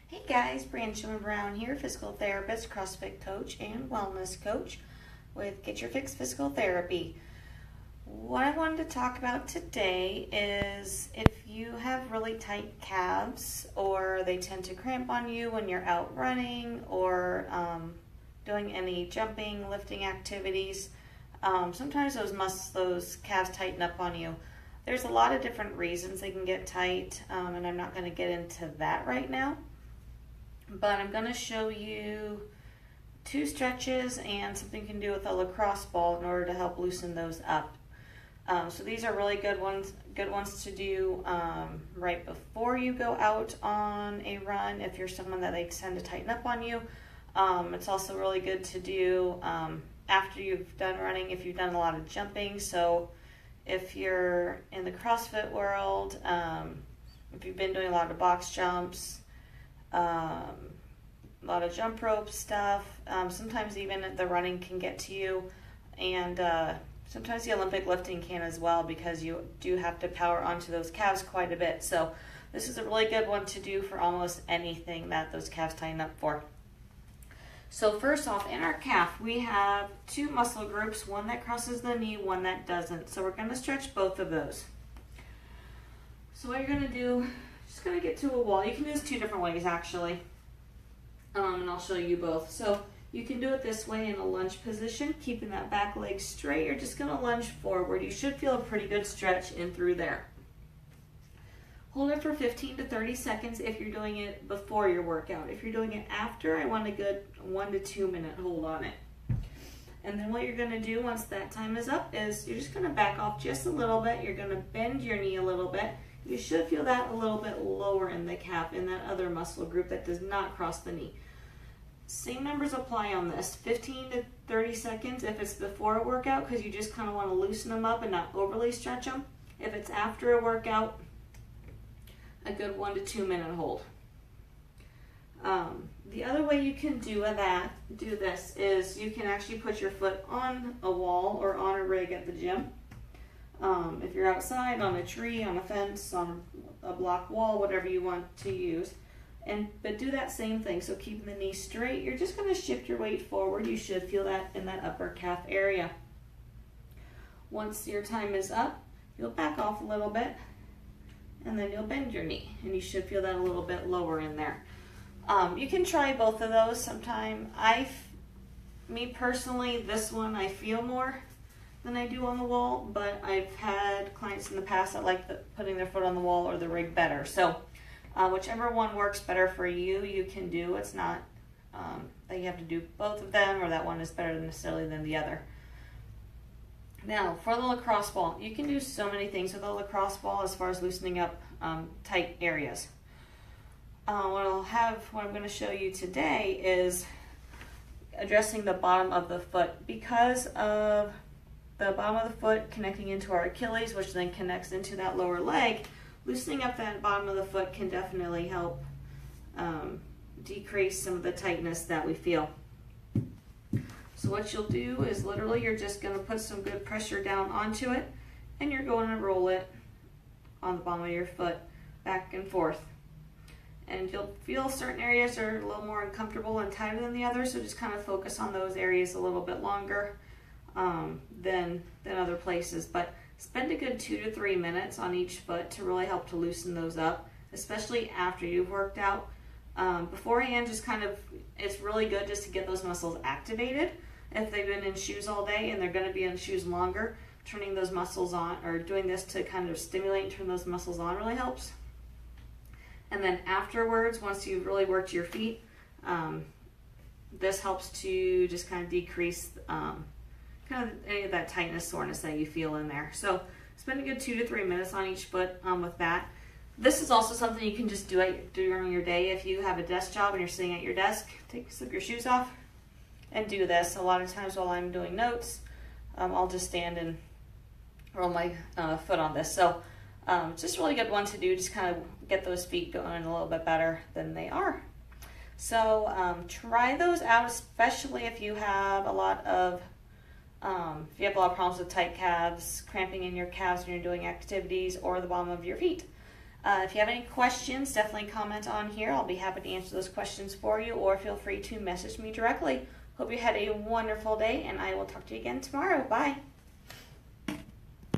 Hey guys, Branch Brown here, physical therapist, CrossFit coach, and wellness coach with Get Your Fix Physical Therapy. What I wanted to talk about today is if you have really tight calves or they tend to cramp on you when you're out running or doing any jumping, lifting activities, sometimes those calves tighten up on you. There's a lot of different reasons they can get tight, and I'm not going to get into that right now. But I'm going to show you 2 stretches and something you can do with a lacrosse ball in order to help loosen those up. So these are really good ones to do right before you go out on a run if you're someone that they tend to tighten up on you. It's also really good to do after you've done running if you've done a lot of jumping. So if you're in the CrossFit world, if you've been doing a lot of box jumps, a lot of jump rope stuff, sometimes even the running can get to you, and sometimes the Olympic lifting can as well, because you do have to power onto those calves quite a bit. So this is a really good one to do for almost anything that those calves tighten up for. So first off, in our calf, we have 2 muscle groups, one that crosses the knee, one that doesn't. So we're going to stretch both of those. So what you're going to do, just going to get to a wall. You can do this 2 different ways actually, and I'll show you both. So you can do it this way in a lunge position, keeping that back leg straight. You're just going to lunge forward. You should feel a pretty good stretch in through there. Hold it for 15 to 30 seconds if you're doing it before your workout. If you're doing it after, I want a good 1 to 2 minute hold on it. And then what you're going to do once that time is up is you're just going to back off just a little bit. You're going to bend your knee a little bit. You should feel that a little bit lower in the calf, in that other muscle group that does not cross the knee. Same numbers apply on this, 15 to 30 seconds if it's before a workout, because you just kind of want to loosen them up and not overly stretch them. If it's after a workout, a good 1 to 2 minute hold. The other way you can do this is you can actually put your foot on a wall or on a rig at the gym. If you're outside, on a tree, on a fence, on a block wall, whatever you want to use. But do that same thing. So keeping the knee straight, you're just going to shift your weight forward. You should feel that in that upper calf area. Once your time is up, you'll back off a little bit, and then you'll bend your knee, and you should feel that a little bit lower in there. You can try both of those sometime. Me personally, this one I feel more than I do on the wall, but I've had clients in the past that like putting their foot on the wall or the rig better. So whichever one works better for you, you can do. It's not that you have to do both of them or that one is better necessarily than the other. Now, for the lacrosse ball, you can do so many things with the lacrosse ball as far as loosening up tight areas. What I'm going to show you today is addressing the bottom of the foot. Because of the bottom of the foot connecting into our Achilles, which then connects into that lower leg, loosening up that bottom of the foot can definitely help decrease some of the tightness that we feel. So what you'll do is literally you're just going to put some good pressure down onto it, and you're going to roll it on the bottom of your foot back and forth. And you'll feel certain areas are a little more uncomfortable and tighter than the others, so just kind of focus on those areas a little bit longer than other places. But spend a good 2 to 3 minutes on each foot to really help to loosen those up, especially after you've worked out. Beforehand, it's really good just to get those muscles activated. If they've been in shoes all day and they're going to be in shoes longer, turning those muscles on, or doing this to kind of stimulate and turn those muscles on, really helps. And then afterwards, once you've really worked your feet, this helps to just kind of decrease kind of any of that tightness, soreness that you feel in there. So spend a good 2 to 3 minutes on each foot with that. This is also something you can just do during your day. If you have a desk job and you're sitting at your desk, slip your shoes off and do this. A lot of times while I'm doing notes, I'll just stand and roll my foot on this. So it's just a really good one to do, just kind of get those feet going a little bit better than they are. So try those out, especially if you have a lot of problems with tight calves, cramping in your calves when you're doing activities, or the bottom of your feet. If you have any questions, definitely comment on here. I'll be happy to answer those questions for you, or feel free to message me directly. Hope you had a wonderful day, and I will talk to you again tomorrow. Bye.